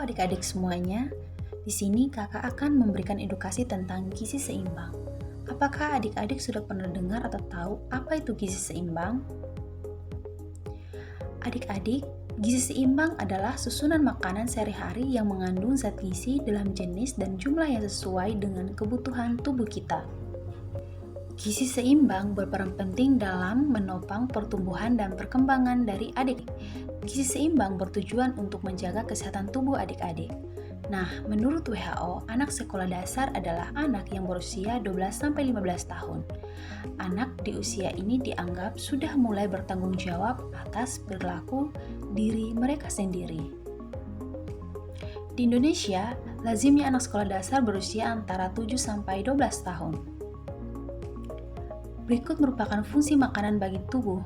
Halo adik-adik semuanya, di sini kakak akan memberikan edukasi tentang gizi seimbang. Apakah adik-adik sudah pernah dengar atau tahu apa itu gizi seimbang? Adik-adik, gizi seimbang adalah susunan makanan sehari-hari yang mengandung zat gizi dalam jenis dan jumlah yang sesuai dengan kebutuhan tubuh kita. Gizi seimbang berperan penting dalam menopang pertumbuhan dan perkembangan dari adik. Gizi seimbang bertujuan untuk menjaga kesehatan tubuh adik-adik. Nah, menurut WHO, anak sekolah dasar adalah anak yang berusia 12-15 tahun. Anak di usia ini dianggap sudah mulai bertanggung jawab atas perilaku diri mereka sendiri. Di Indonesia, lazimnya anak sekolah dasar berusia antara 7-12 tahun. Berikut merupakan fungsi makanan bagi tubuh.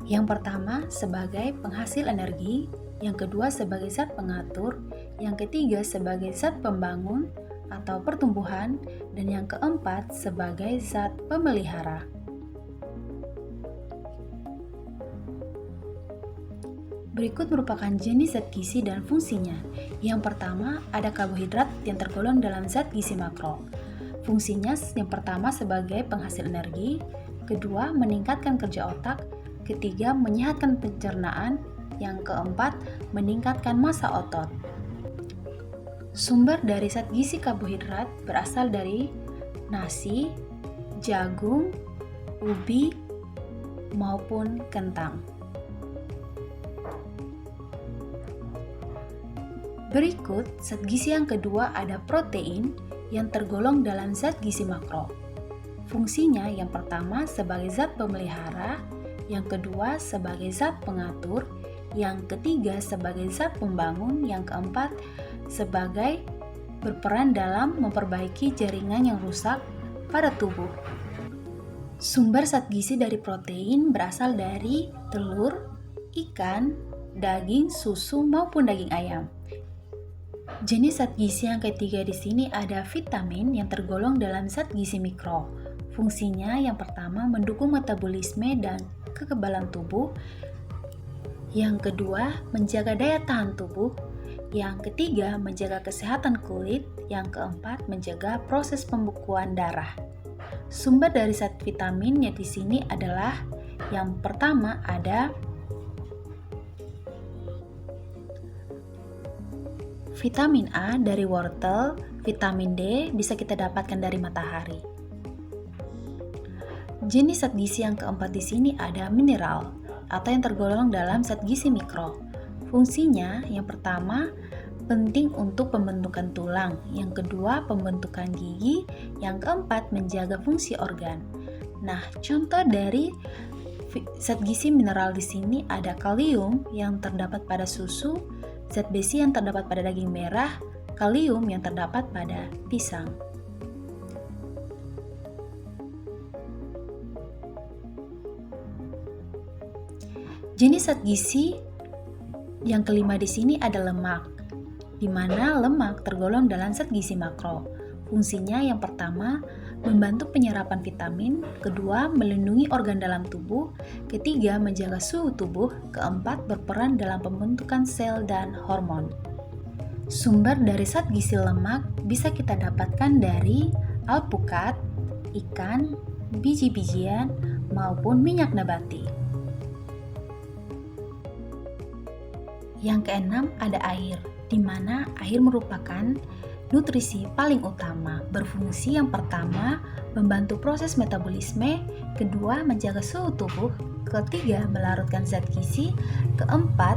Yang pertama, sebagai penghasil energi, yang kedua sebagai zat pengatur, yang ketiga sebagai zat pembangun atau pertumbuhan, dan yang keempat sebagai zat pemelihara. Berikut merupakan jenis zat gizi dan fungsinya. Yang pertama, ada karbohidrat yang tergolong dalam zat gizi makro. Fungsinya yang pertama sebagai penghasil energi, kedua meningkatkan kerja otak, ketiga menyehatkan pencernaan, yang keempat meningkatkan massa otot. Sumber dari zat gizi karbohidrat berasal dari nasi, jagung, ubi, maupun kentang. Berikut zat gizi yang kedua ada protein yang tergolong dalam zat gizi makro. Fungsinya yang pertama sebagai zat pemelihara, yang kedua sebagai zat pengatur, yang ketiga sebagai zat pembangun, yang keempat sebagai berperan dalam memperbaiki jaringan yang rusak pada tubuh. Sumber zat gizi dari protein berasal dari telur, ikan, daging, susu maupun daging ayam. Jenis zat gizi yang ketiga di sini ada vitamin yang tergolong dalam zat gizi mikro. Fungsinya yang pertama mendukung metabolisme dan kekebalan tubuh. Yang kedua menjaga daya tahan tubuh. Yang ketiga menjaga kesehatan kulit. Yang keempat menjaga proses pembekuan darah. Sumber dari zat vitaminnya di sini adalah yang pertama ada vitamin A dari wortel, vitamin D bisa kita dapatkan dari matahari. Jenis zat gizi yang keempat di sini ada mineral atau yang tergolong dalam zat gizi mikro. Fungsinya yang pertama penting untuk pembentukan tulang, yang kedua pembentukan gigi, yang keempat menjaga fungsi organ. Nah, contoh dari zat gizi mineral di sini ada kalium yang terdapat pada susu, zat besi yang terdapat pada daging merah, kalium yang terdapat pada pisang. Jenis zat gizi yang kelima di sini ada lemak, di mana lemak tergolong dalam zat gizi makro. Fungsinya yang pertama membantu penyerapan vitamin, kedua melindungi organ dalam tubuh, ketiga menjaga suhu tubuh, keempat berperan dalam pembentukan sel dan hormon. Sumber dari zat gizi lemak bisa kita dapatkan dari alpukat, ikan, biji-bijian, maupun minyak nabati. Yang keenam ada air, di mana air merupakan nutrisi paling utama, berfungsi yang pertama membantu proses metabolisme, kedua menjaga suhu tubuh, ketiga melarutkan zat gizi, keempat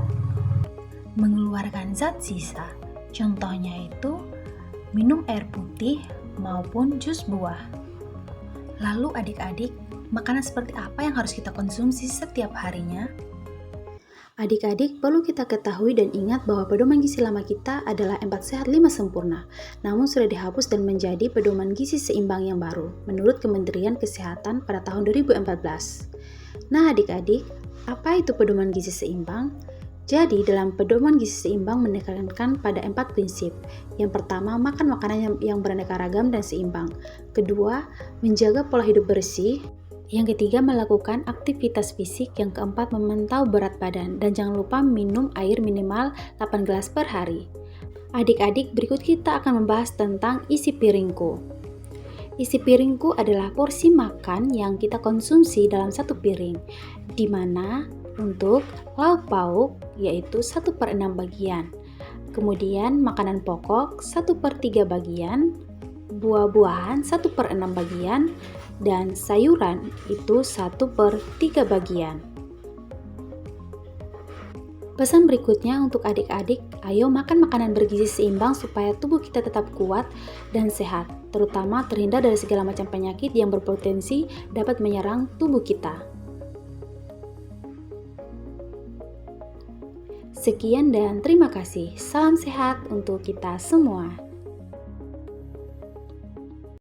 mengeluarkan zat sisa. Contohnya itu minum air putih maupun jus buah. Lalu adik-adik, makanan seperti apa yang harus kita konsumsi setiap harinya? Adik-adik, perlu kita ketahui dan ingat bahwa pedoman gizi lama kita adalah 4 sehat 5 sempurna, namun sudah dihapus dan menjadi pedoman gizi seimbang yang baru, menurut Kementerian Kesehatan pada tahun 2014. Nah adik-adik, apa itu pedoman gizi seimbang? Jadi, dalam pedoman gizi seimbang menekankan pada 4 prinsip. Yang pertama, makan makanan yang beraneka ragam dan seimbang. Kedua, menjaga pola hidup bersih. Yang ketiga, melakukan aktivitas fisik. Yang keempat, memantau berat badan. Dan jangan lupa minum air minimal 8 gelas per hari. Adik-adik, berikut kita akan membahas tentang isi piringku. Isi piringku adalah porsi makan yang kita konsumsi dalam satu piring, di mana untuk lauk pauk yaitu 1/6 bagian. Kemudian makanan pokok 1/3 bagian, buah-buahan 1/6 bagian, dan sayuran itu 1/3 bagian. Pesan berikutnya untuk adik-adik, ayo makan makanan bergizi seimbang supaya tubuh kita tetap kuat dan sehat, terutama terhindar dari segala macam penyakit yang berpotensi dapat menyerang tubuh kita. Sekian dan terima kasih. Salam sehat untuk kita semua.